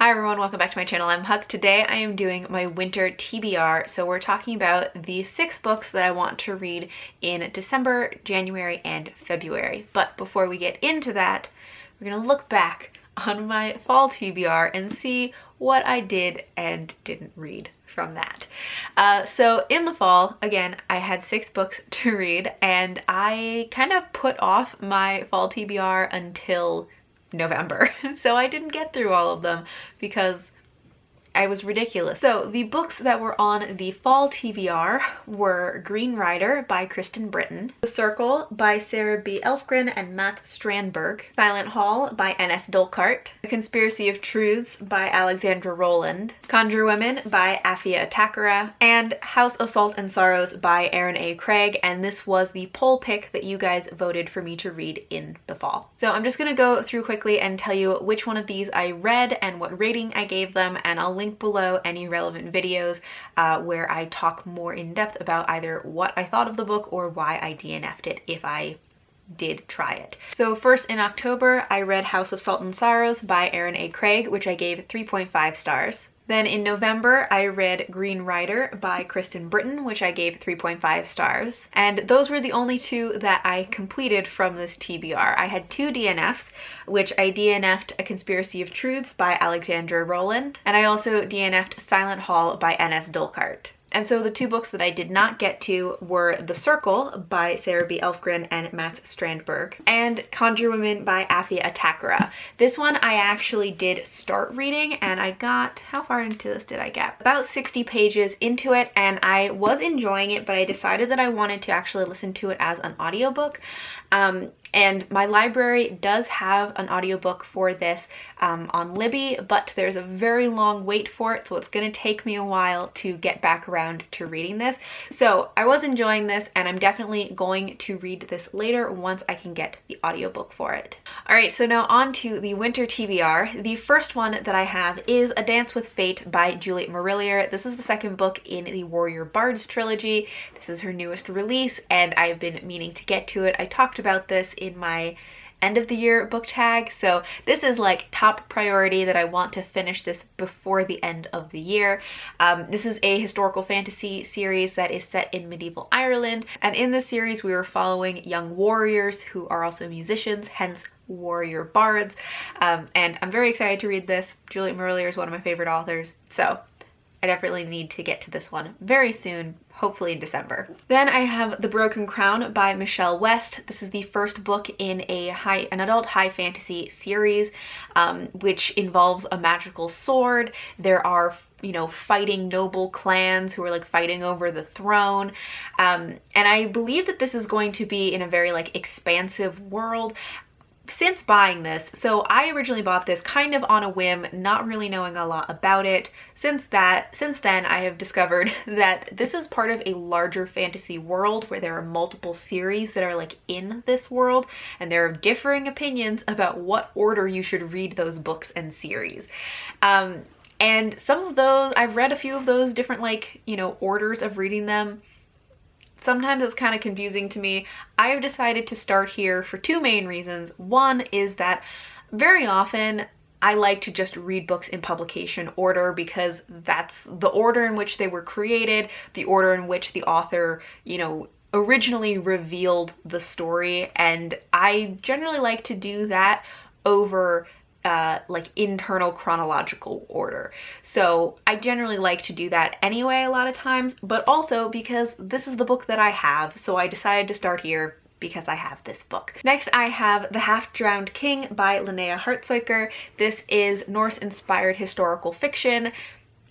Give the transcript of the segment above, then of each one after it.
Hi everyone, welcome back to my channel. I'm Huck. Today I am doing my winter TBR. So we're talking about the 6 books that I want to read in December, January, and February. But before we get into that, we're gonna look back on my fall TBR and see what I did and didn't read from that. So in the fall, again, I had 6 books to read and I kind of put off my fall TBR until November. So I didn't get through all of them because I was ridiculous. So the books that were on the fall TBR were Green Rider by Kristen Britton, The Circle by Sarah B. Elfgren and Matt Strandberg, Silent Hall by N.S. Dolkart, A Conspiracy of Truths by Alexandra Rowland, Conjure Women by Afia Atakara, and House of Salt and Sorrows by Aaron A. Craig, and this was the poll pick that you guys voted for me to read in the fall. So I'm just gonna go through quickly and tell you which one of these I read and what rating I gave them, and I'll link below any relevant videos where I talk more in depth about either what I thought of the book or why I DNF'd it if I did try it. So first in October, I read House of Salt and Sorrows by Aaron A. Craig, which I gave 3.5 stars. Then in November, I read Green Rider by Kristen Britton, which I gave 3.5 stars. And those were the only 2 that I completed from this TBR. I had 2 DNFs, which I DNF'd A Conspiracy of Truths by Alexandra Rowland, and I also DNF'd Silent Hall by N.S. Dolkart. And so the 2 books that I did not get to were The Circle by Sarah B. Elfgren and Matt Strandberg, and Conjure Women by Afia Atakara. This one I actually did start reading, and I got, how far into this did I get? About 60 pages into it, and I was enjoying it, but I decided that I wanted to actually listen to it as an audiobook. And my library does have an audiobook for this on Libby, but there's a very long wait for it, so it's gonna take me a while to get back around to reading this. So I was enjoying this, and I'm definitely going to read this later once I can get the audiobook for it. All right, so now on to the winter TBR. The first one that I have is A Dance with Fate by Juliet Marillier. This is the 2nd book in the Warrior Bards trilogy. This is her newest release, and I've been meaning to get to it. I talked about this in my end of the year book tag, so this is like top priority that I want to finish this before the end of the year. This is a historical fantasy series that is set in medieval Ireland, and in this series we were following young warriors who are also musicians, hence warrior bards, and I'm very excited to read this. Juliet Marillier is one of my favorite authors, so I definitely need to get to this one very soon, hopefully in December. Then I have The Broken Crown by Michelle West. This is the first book in an adult high fantasy series, which involves a magical sword. There are, you know, fighting noble clans who are like fighting over the throne. And I believe that this is going to be in a very like expansive world. Since buying this, so I originally bought this kind of on a whim, not really knowing a lot about it. Since then, I have discovered that this is part of a larger fantasy world where there are multiple series that are like in this world, and there are differing opinions about what order you should read those books and series. And some of those, I've read a few of those different like, you know, orders of reading them. Sometimes it's kind of confusing to me. I have decided to start here for 2 main reasons. One is that very often I like to just read books in publication order because that's the order in which they were created, the order in which the author, you know, originally revealed the story, and I generally like to do that over like internal chronological order. So I generally like to do that anyway a lot of times, but also because this is the book that I have, so I decided to start here because I have this book. Next I have The Half-Drowned King by Linnea Hartsuyker. This is Norse-inspired historical fiction.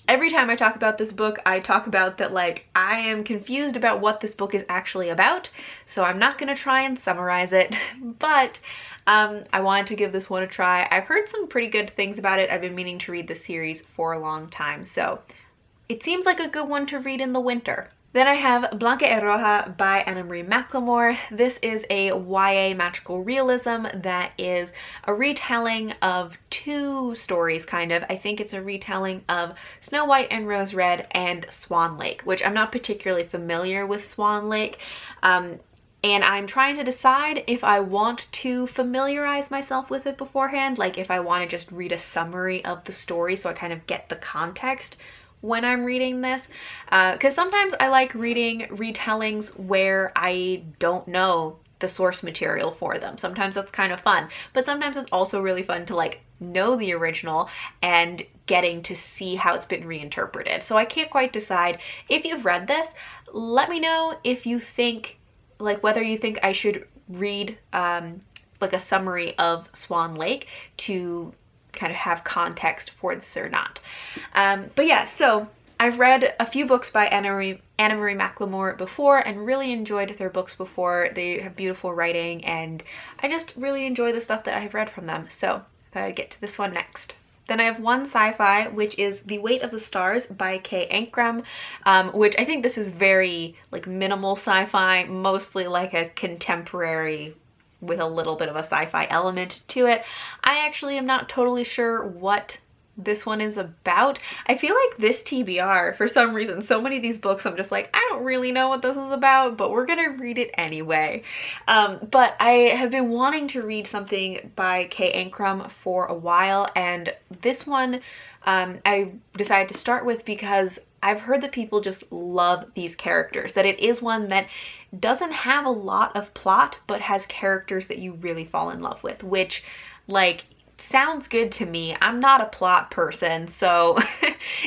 Every time I talk about this book, I talk about that like I am confused about what this book is actually about, so I'm not gonna try and summarize it, but I wanted to give this one a try. I've heard some pretty good things about it. I've been meaning to read the series for a long time, so it seems like a good one to read in the winter. Then I have Blanca e Roja by Anna Marie McLemore. This is a YA magical realism that is a retelling of 2 stories, kind of. I think it's a retelling of Snow White and Rose Red and Swan Lake, which I'm not particularly familiar with Swan Lake. and I'm trying to decide if I want to familiarize myself with it beforehand, like if I want to just read a summary of the story so I kind of get the context when I'm reading this, because sometimes I like reading retellings where I don't know the source material for them. Sometimes that's kind of fun, but sometimes it's also really fun to like know the original and getting to see how it's been reinterpreted. So I can't quite decide. If you've read this, let me know if you think, like, whether you think I should read like a summary of Swan Lake to kind of have context for this or not. But yeah, so I've read a few books by Anna Marie McLemore before and really enjoyed their books before. They have beautiful writing and I just really enjoy the stuff that I've read from them. So I thought I'd get to this one next. Then I have one sci-fi, which is The Weight of the Stars by Kay Ankrum, which I think this is very like minimal sci-fi, mostly like a contemporary with a little bit of a sci-fi element to it. I actually am not totally sure what this one is about. I feel like this TBR, for some reason, so many of these books I'm just like, I don't really know what this is about, but we're gonna read it anyway. But I have been wanting to read something by Kay Ankrum for a while, and this one I decided to start with because I've heard that people just love these characters, that it is one that doesn't have a lot of plot, but has characters that you really fall in love with, which, like, sounds good to me. I'm not a plot person, so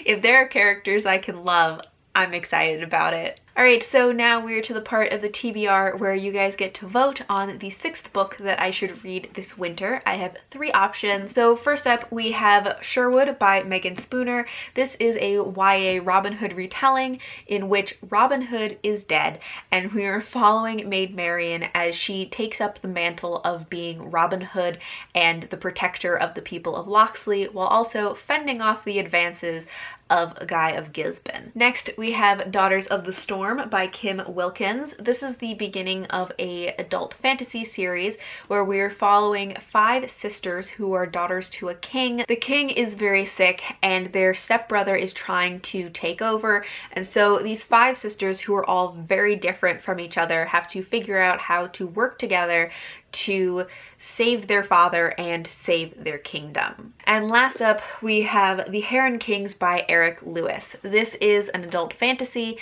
if there are characters I can love, I'm excited about it. Alright, so now we're to the part of the TBR where you guys get to vote on the 6th book that I should read this winter. I have 3 options. So first up, we have Sherwood by Megan Spooner. This is a YA Robin Hood retelling in which Robin Hood is dead, and we are following Maid Marian as she takes up the mantle of being Robin Hood and the protector of the people of Locksley, while also fending off the advances of Guy of Gisborne. Next, we have Daughters of the Storm by Kim Wilkins. This is the beginning of a adult fantasy series where we're following 5 sisters who are daughters to a king. The king is very sick and their stepbrother is trying to take over, and so these 5 sisters, who are all very different from each other, have to figure out how to work together to save their father and save their kingdom. And last up, we have The Heron Kings by Eric Lewis. This is an adult fantasy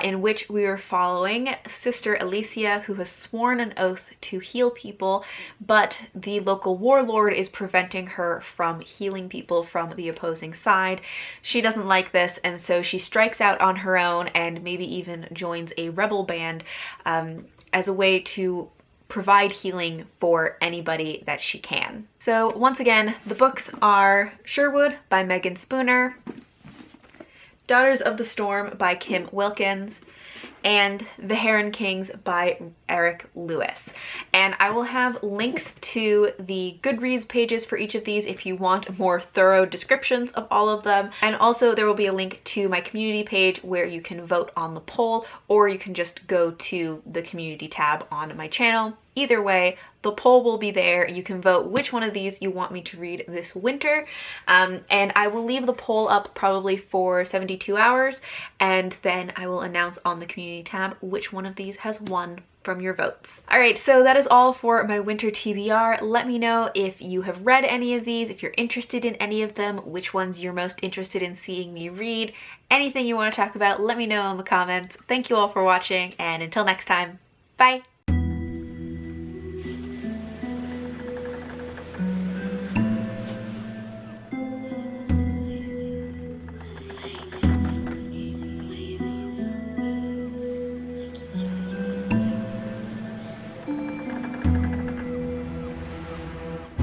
in which we are following Sister Alicia, who has sworn an oath to heal people, but the local warlord is preventing her from healing people from the opposing side. She doesn't like this, and so she strikes out on her own and maybe even joins a rebel band as a way to provide healing for anybody that she can. So once again, the books are Sherwood by Megan Spooner, Daughters of the Storm by Kim Wilkins, and The Heron Kings by Eric Lewis. And I will have links to the Goodreads pages for each of these if you want more thorough descriptions of all of them. And also there will be a link to my community page where you can vote on the poll, or you can just go to the community tab on my channel. Either way, the poll will be there. You can vote which one of these you want me to read this winter. And I will leave the poll up probably for 72 hours, and then I will announce on the community tab which one of these has won from your votes. Alright, so that is all for my winter TBR. Let me know if you have read any of these, if you're interested in any of them, which ones you're most interested in seeing me read. Anything you want to talk about, let me know in the comments. Thank you all for watching, and until next time, bye!